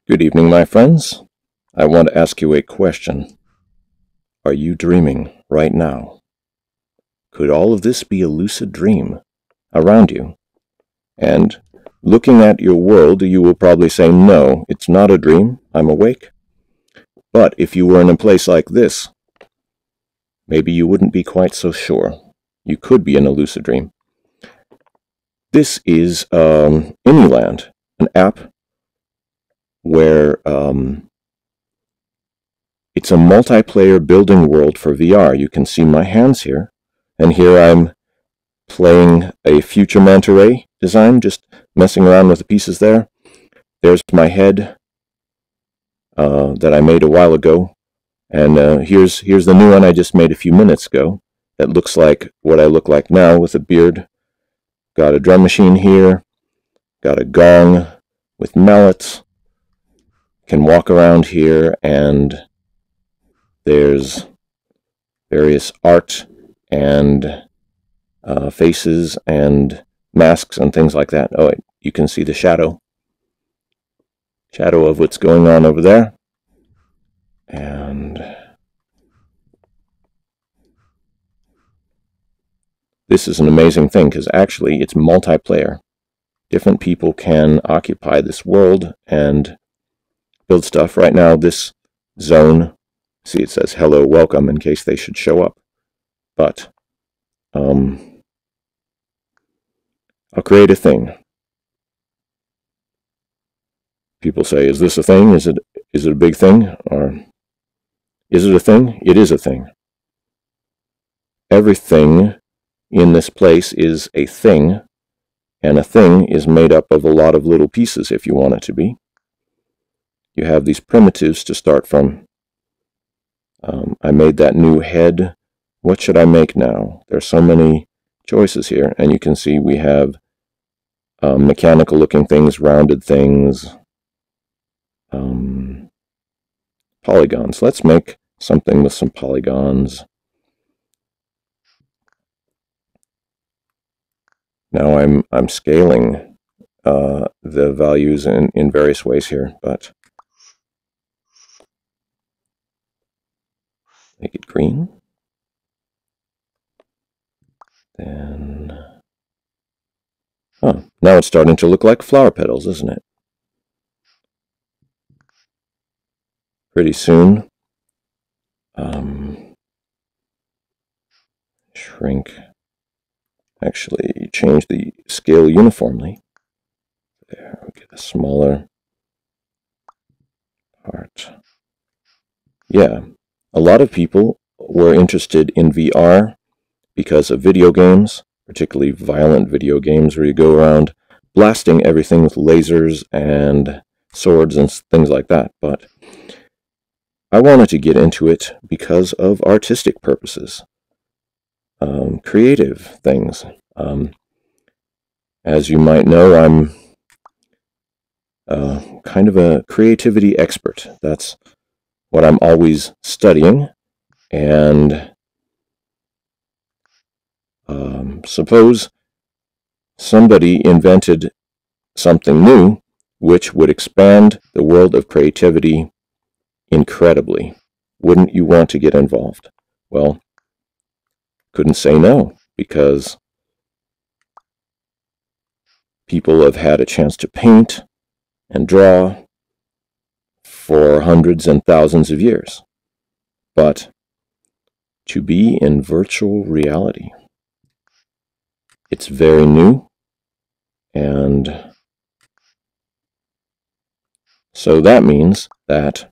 Good evening, my friends. I want to ask you a question. Are you dreaming right now? Could all of this be a lucid dream around you? And looking at your world, you will probably say, no, it's not a dream. I'm awake. But if you were in a place like this, maybe you wouldn't be quite so sure. You could be in a lucid dream. This is ANYLAND, an app where it's a multiplayer building world for VR. You can see my hands here, and here I'm playing a future manta ray design, just messing around with the pieces there. There's my head that I made a while ago, and here's the new one I just made a few minutes ago that looks like what I look like now with a beard. Got a drum machine here, got a gong with mallets, can walk around here, and there's various art and faces and masks and things like that. Oh, you can see the shadow of what's going on over there. And this is an amazing thing because actually it's multiplayer. Different people can occupy this world and build stuff. Right now, this zone, see, it says hello, welcome, in case they should show up. But I'll create a thing. People say, is this a thing? Is it a big thing? Or is it a thing? It is a thing. Everything in this place is a thing, and a thing is made up of a lot of little pieces if you want it to be. You have these primitives to start from. I made that new head. What should I make now? There's so many choices here, and you can see we have mechanical looking things, rounded things, polygons. Let's make something with some polygons. Now I'm scaling the values in various ways here, but make it green. Then, now it's starting to look like flower petals, isn't it? Pretty soon, shrink, actually change the scale uniformly. There, we get a smaller part. Yeah, a lot of people were interested in VR because of video games, particularly violent video games where you go around blasting everything with lasers and swords and things like that. But I wanted to get into it because of artistic purposes, creative things. As you might know, I'm kind of a creativity expert. That's what I'm always studying. And suppose somebody invented something new which would expand the world of creativity incredibly. Wouldn't you want to get involved? Well, couldn't say no, because people have had a chance to paint and draw for hundreds and thousands of years. But to be in virtual reality, it's very new, and so that means that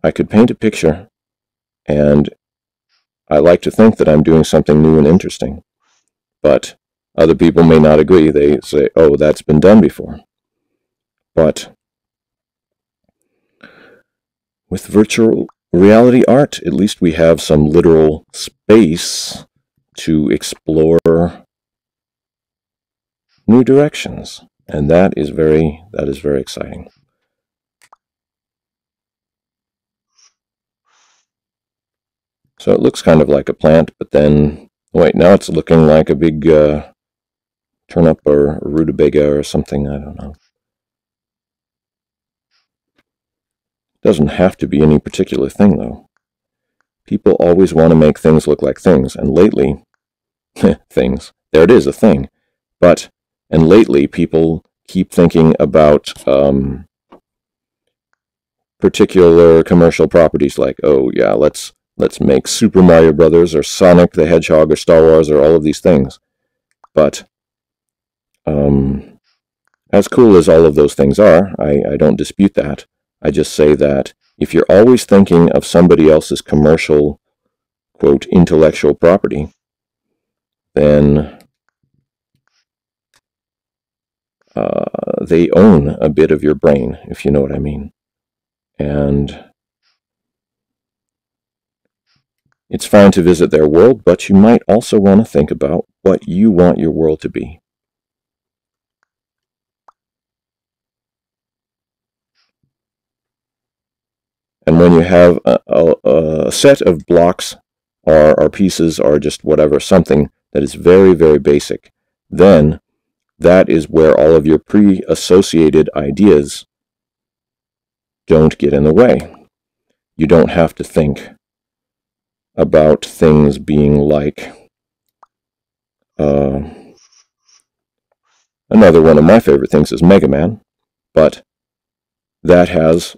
I could paint a picture, and I like to think that I'm doing something new and interesting, but other people may not agree. They say, oh, that's been done before. But with virtual reality art, at least we have some literal space to explore new directions, and that is very exciting. So it looks kind of like a plant, but then wait, now it's looking like a big turnip or rutabaga or something. I don't know. Doesn't have to be any particular thing, though. People always want to make things look like things, and lately, things, there it is, a thing. And lately, people keep thinking about particular commercial properties like, oh yeah, let's make Super Mario Brothers or Sonic the Hedgehog or Star Wars or all of these things. But as cool as all of those things are, I don't dispute that. I just say that if you're always thinking of somebody else's commercial, quote, intellectual property, then they own a bit of your brain, if you know what I mean. And it's fine to visit their world, but you might also want to think about what you want your world to be. And when you have a set of blocks or pieces or just whatever, something that is very, very basic, then that is where all of your pre-associated ideas don't get in the way. You don't have to think about things being like another one of my favorite things is Mega Man, but that has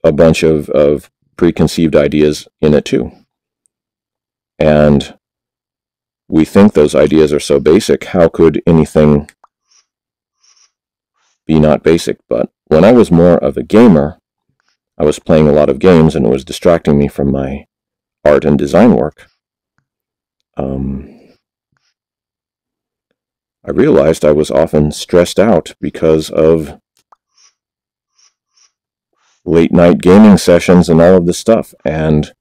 a bunch of preconceived ideas in it too. And we think those ideas are so basic, how could anything be not basic? But when I was more of a gamer, I was playing a lot of games and it was distracting me from my art and design work. I realized I was often stressed out because of late night gaming sessions and all of this stuff. And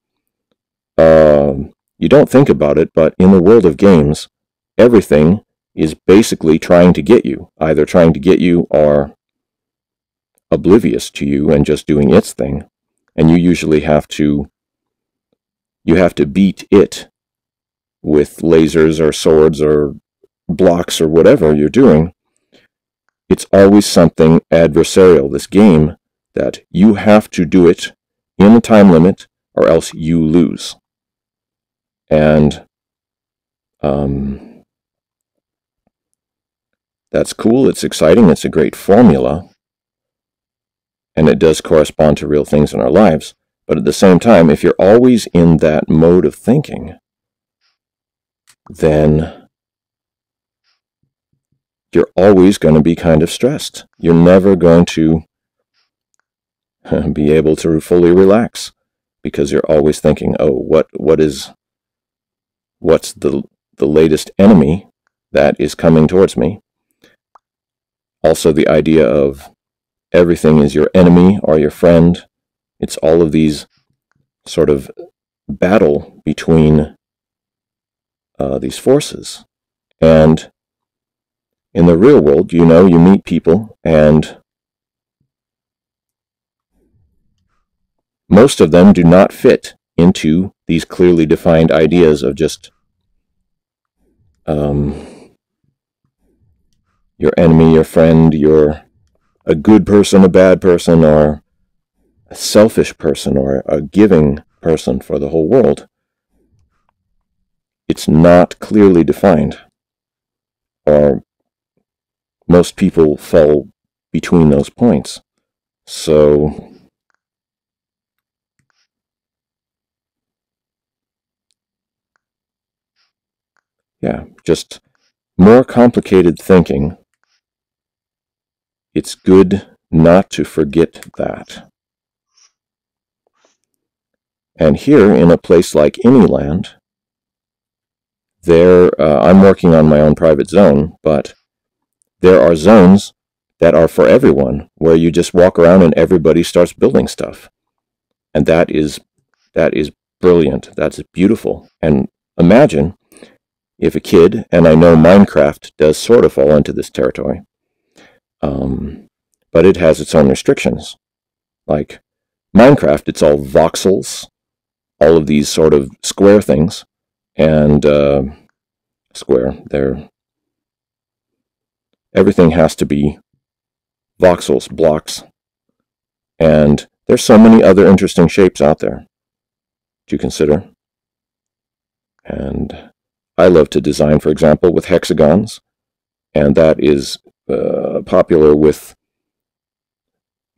you don't think about it, but in the world of games, everything is basically trying to get you, either trying to get you or oblivious to you and just doing its thing. And you usually have to beat it with lasers or swords or blocks or whatever you're doing. It's always something adversarial, this game, that you have to do it in a time limit or else you lose. And that's cool, it's exciting, it's a great formula, and it does correspond to real things in our lives. But at the same time, if you're always in that mode of thinking, then you're always going to be kind of stressed. You're never going to be able to fully relax because you're always thinking, oh, what's the latest enemy that is coming towards me? Also, the idea of everything is your enemy or your friend. It's all of these sort of battle between these forces. And in the real world, you meet people, and most of them do not fit into these clearly defined ideas of just your enemy, your friend, you're a good person, a bad person, or a selfish person, or a giving person for the whole world. It's not clearly defined, or most people fall between those points. So yeah, just more complicated thinking. It's good not to forget that. And here, in a place like ANYLAND, I'm working on my own private zone, but there are zones that are for everyone, where you just walk around and everybody starts building stuff. And that is brilliant. That's beautiful. And imagine if a kid, and I know Minecraft does sort of fall into this territory, but it has its own restrictions. Like Minecraft, it's all voxels, all of these sort of square things, and everything has to be voxels, blocks, and There's so many other interesting shapes out there to consider. And I love to design, for example, with hexagons, and that is popular with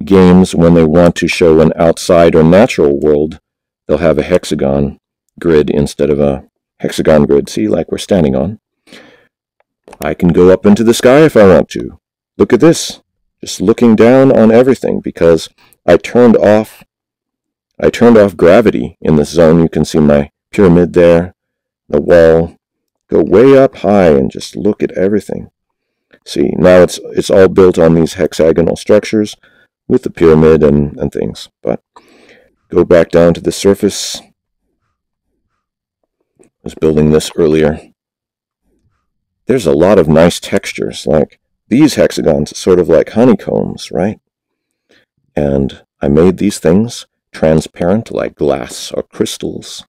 games when they want to show an outside or natural world. They'll have a hexagon grid instead of a hexagon grid, see, like we're standing on. I can go up into the sky if I want to. Look at this, just looking down on everything, because I turned off gravity in this zone. You can see my pyramid there, the wall. Go way up high and just look at everything. See, now it's all built on these hexagonal structures with the pyramid and things. But go back down to the surface. I was building this earlier. There's a lot of nice textures, like these hexagons, sort of like honeycombs, right? And I made these things transparent like glass or crystals.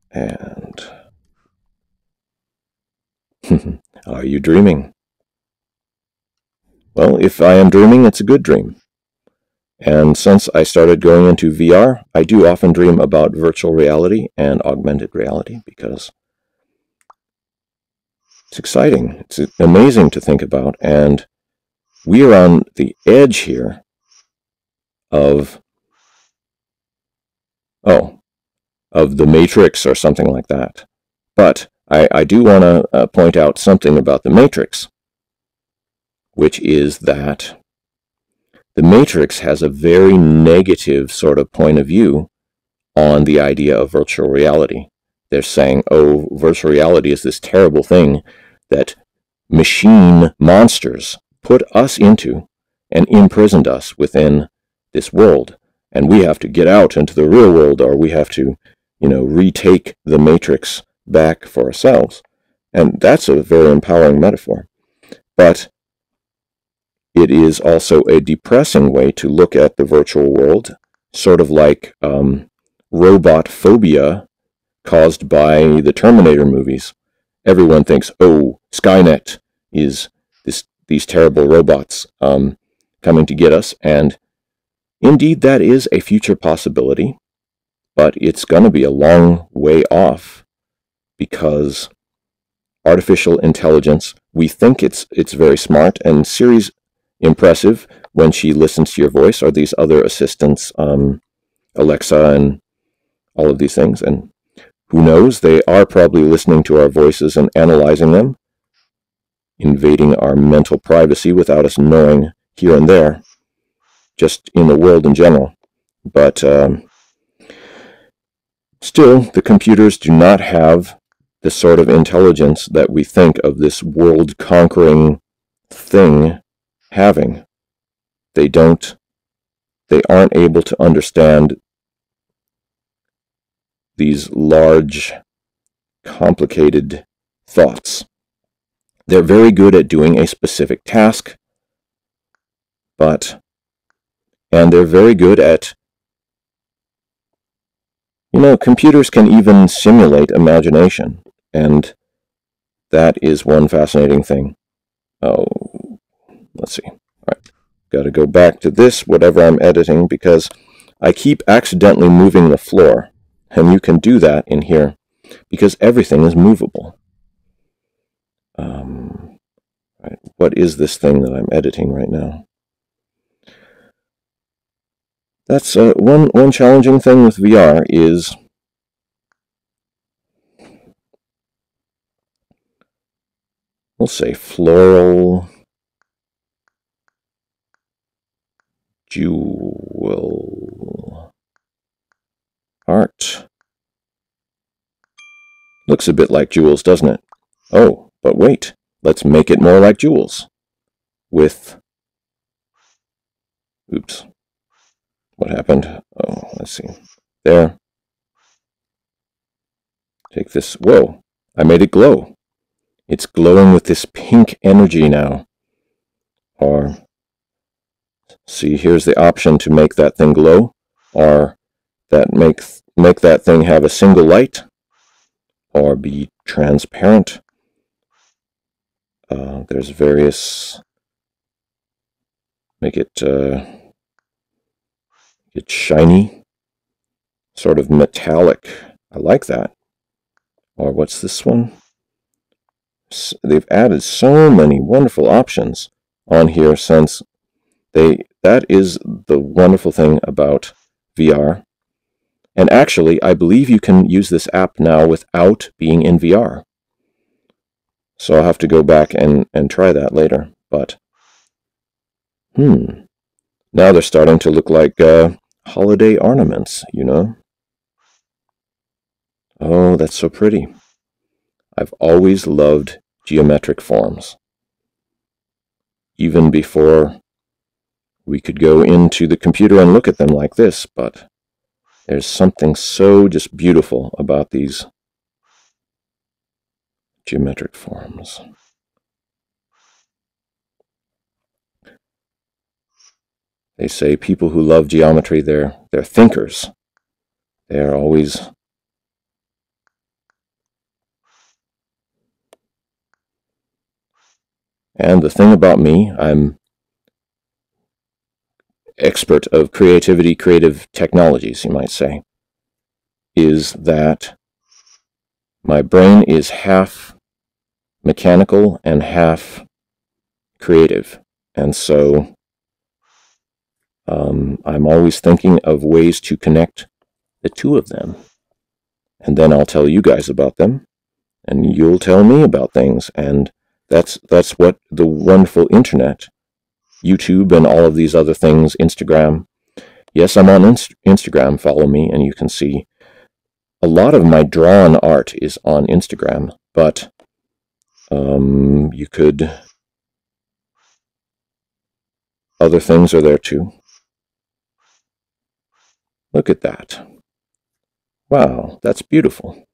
And are you dreaming? Well, if I am dreaming, it's a good dream. And since I started going into VR, I do often dream about virtual reality and augmented reality because it's exciting. It's amazing to think about. And we are on the edge here of the Matrix or something like that. But I do want to point out something about the Matrix, which is that the Matrix has a very negative sort of point of view on the idea of virtual reality. They're saying, oh, virtual reality is this terrible thing that machine monsters put us into and imprisoned us within this world. And we have to get out into the real world, or we have to, retake the Matrix back for ourselves. And that's a very empowering metaphor. But it is also a depressing way to look at the virtual world, sort of like robot phobia caused by the Terminator movies. Everyone thinks, oh, Skynet is these terrible robots coming to get us, and indeed that is a future possibility, but it's going to be a long way off, because artificial intelligence, we think it's very smart, and Siri's impressive when she listens to your voice, or these other assistants, Alexa and all of these things, and who knows, they are probably listening to our voices and analyzing them, invading our mental privacy without us knowing here and there, just in the world in general. But still, the computers do not have the sort of intelligence that we think of this world-conquering thing having. They aren't able to understand these large, complicated thoughts. They're very good at doing a specific task, and they're very good at, computers can even simulate imagination, and that is one fascinating thing. Oh, let's see. All right, got to go back to this, whatever I'm editing, because I keep accidentally moving the floor, and you can do that in here, because everything is movable. Right, what is this thing that I'm editing right now? That's one challenging thing with VR is we'll say floral jewel art. Looks a bit like jewels, doesn't it? Oh, but wait, let's make it more like jewels with, oops, what happened? Oh, let's see, there. Take this, whoa, I made it glow. It's glowing with this pink energy now. Or, see, here's the option to make that thing glow, or that make that thing have a single light, or be transparent. There's various, make it It's shiny, sort of metallic. I like that. Or what's this one? They've added so many wonderful options on here since that is the wonderful thing about VR. And actually, I believe you can use this app now without being in VR. So I'll have to go back and try that later. But, now they're starting to look like holiday ornaments, you know? Oh, that's so pretty. I've always loved geometric forms. Even before we could go into the computer and look at them like this, but there's something so just beautiful about these geometric forms. They say people who love geometry, they're thinkers. They're always And the thing about me, I'm expert of creativity, creative technologies, you might say, is that my brain is half mechanical and half creative. And so I'm always thinking of ways to connect the two of them. And then I'll tell you guys about them, and you'll tell me about things. And that's what the wonderful internet, YouTube and all of these other things, Instagram. Yes, I'm on Instagram, follow me, and you can see a lot of my drawn art is on Instagram, but you could, other things are there too. Look at that. Wow, that's beautiful.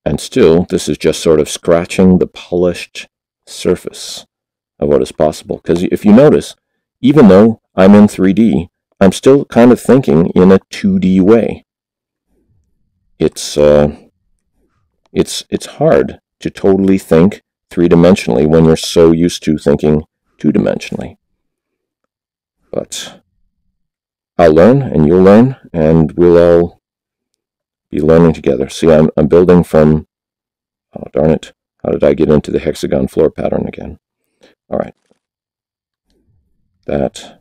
And still, this is just sort of scratching the polished surface of what is possible. Because if you notice, even though I'm in 3D, I'm still kind of thinking in a 2D way. It's hard to totally think three-dimensionally when you're so used to thinking two-dimensionally. But I'll learn, and you'll learn, and we'll all be learning together. See, I'm building from, oh darn it, how did I get into the hexagon floor pattern again? All right. That.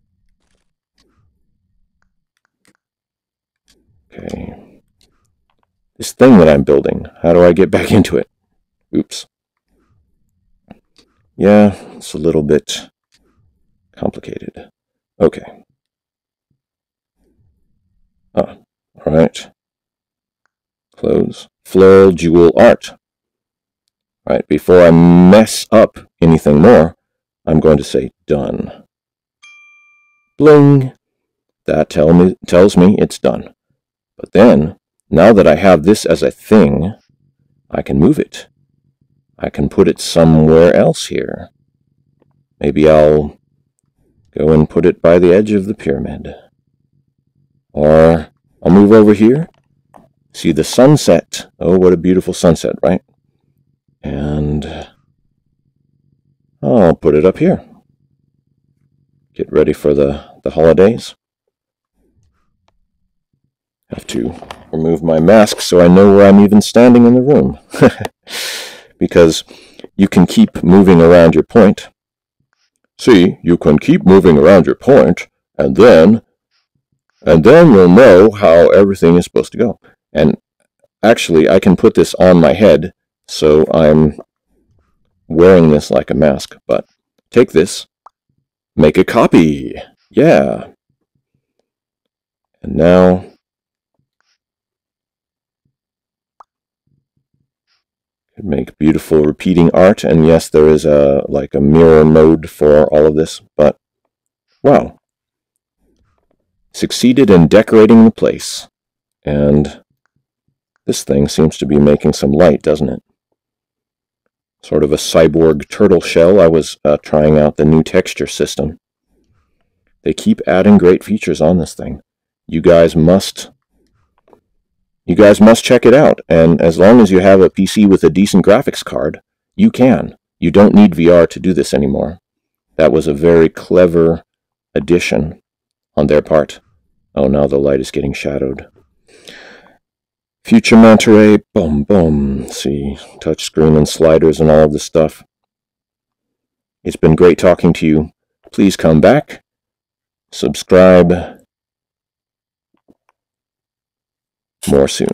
Okay. This thing that I'm building, how do I get back into it? Oops. Yeah, it's a little bit complicated. Okay. All right. Close. Floral jewel art. All right, before I mess up anything more, I'm going to say done. Bling! That tells me it's done. But then, now that I have this as a thing, I can move it. I can put it somewhere else here. Maybe I'll go and put it by the edge of the pyramid. Or I'll move over here. See the sunset. Oh, what a beautiful sunset, right? And I'll put it up here. Get ready for the holidays. Have to remove my mask so I know where I'm even standing in the room. Because you can keep moving around your point. See, you can keep moving around your point, and then you'll know how everything is supposed to go. And actually, I can put this on my head, so I'm wearing this like a mask. But take this, make a copy. Yeah. And now make beautiful repeating art, and yes, there is like a mirror mode for all of this, but wow. Succeeded in decorating the place, and this thing seems to be making some light, doesn't it? Sort of a cyborg turtle shell. I was trying out the new texture system. They keep adding great features on this thing. You guys must check it out, and as long as you have a PC with a decent graphics card, you can. You don't need VR to do this anymore. That was a very clever addition on their part. Oh, now the light is getting shadowed. Future manta ray, boom, boom. See, touchscreen and sliders and all of this stuff. It's been great talking to you. Please come back, subscribe. More soon.